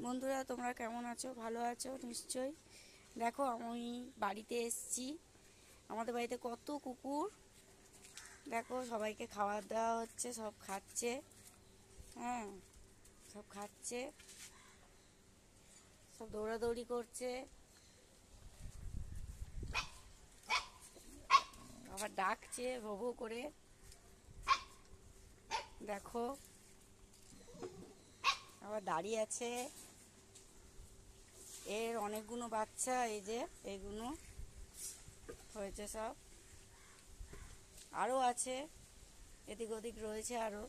বন্ধুরা তোমরা কেমন আছো? ভালো আছো নিশ্চয়ই। দেখো আমি বাড়িতে এসেছি। আমাদের বাড়িতে কত কুকুর। দেখো সবাইকে খাবার দেওয়া হচ্ছে, সব খাচ্ছে। হ্যাঁ, সব খাচ্ছে, সব দৌড়াদৌড়ি করছে, আবার ডাকছে ভো ভো করে। দেখো আবার দাঁড়িয়ে আছে। এর অনেকগুলো বাচ্চা, এই যে এইগুলো হয়েছে সব, আরও আছে, এদিক ওদিক রয়েছে আরও।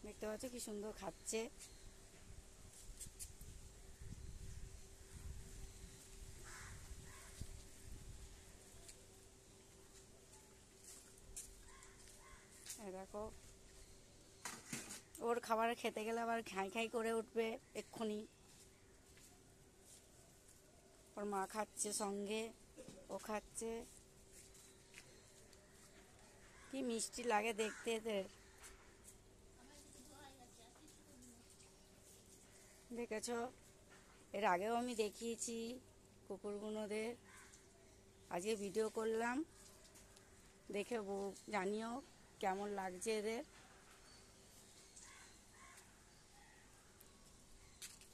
দেখতে পাচ্ছ কি সুন্দর খাচ্ছে। দেখো ওর খাবার খেতে গেলে আবার খাই খাই করে উঠবে এক্ষুনি। ওর মা খাচ্ছে সঙ্গে, ও খাচ্ছে। কি মিষ্টি লাগে দেখতে এদের। দেখেছ, এর আগেও আমি দেখিয়েছি কুকুরগুলোদের। আজকে ভিডিও করলাম, দেখে জানিও কেমন লাগছে এদের।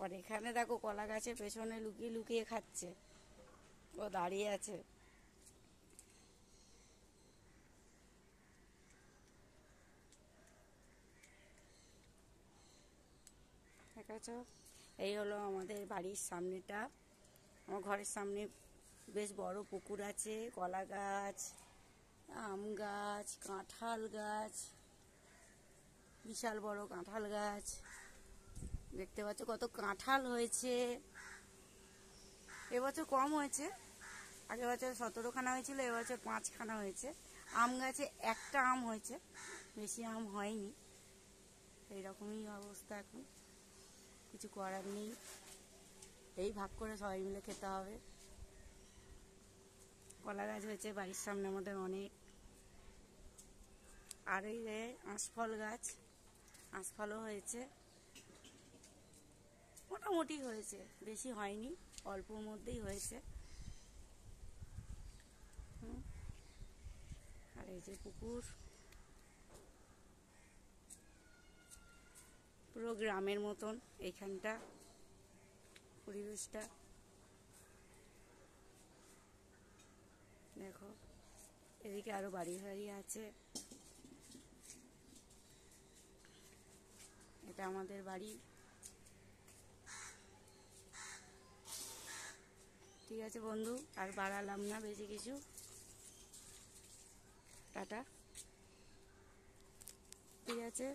আর এখানে দেখো কলা গাছের পেছনে লুকিয়ে লুকিয়ে খাচ্ছে। ও দাঁড়িয়ে আছে। দেখেছ, এই হলো আমাদের বাড়ির সামনেটা। আমার ঘরের সামনে বেশ বড় পুকুর আছে, কলা গাছ, আম গাছ, কাঁঠাল গাছ, বিশাল বড় কাঁঠাল গাছ। দেখতে পাচ্ছ কত কাঁঠাল হয়েছে। এবছর কম হয়েছে, আগের বছর 17খানা হয়েছিল, এবছর 5খানা হয়েছে। আম গাছে একটা আম হয়েছে, বেশি আম হয়নি। এইরকমই অবস্থা এখন, কিছু করার নেই। এই ভাগ করে সবাই মিলে খেতে হবে। কলা গাছ হয়েছে বাড়ির সামনে আমাদের অনেক। আর এই যে আঁশফল গাছ, আঁশফলও হয়েছে, মোটামুটি হয়েছে, বেশি হয়নি, অল্পর মধ্যেই হয়েছে। আর এই যে পুকুর, পুরো গ্রামের মতন এইখানটা পরিবেশটা। দেখো এদিকে আরো বাড়ি বাড়ি আছে। এটা আমাদের বাড়ি। ঠিক আছে বন্ধু, আর বাড়ালাম না বেশি কিছু। টাটা। ঠিক আছে।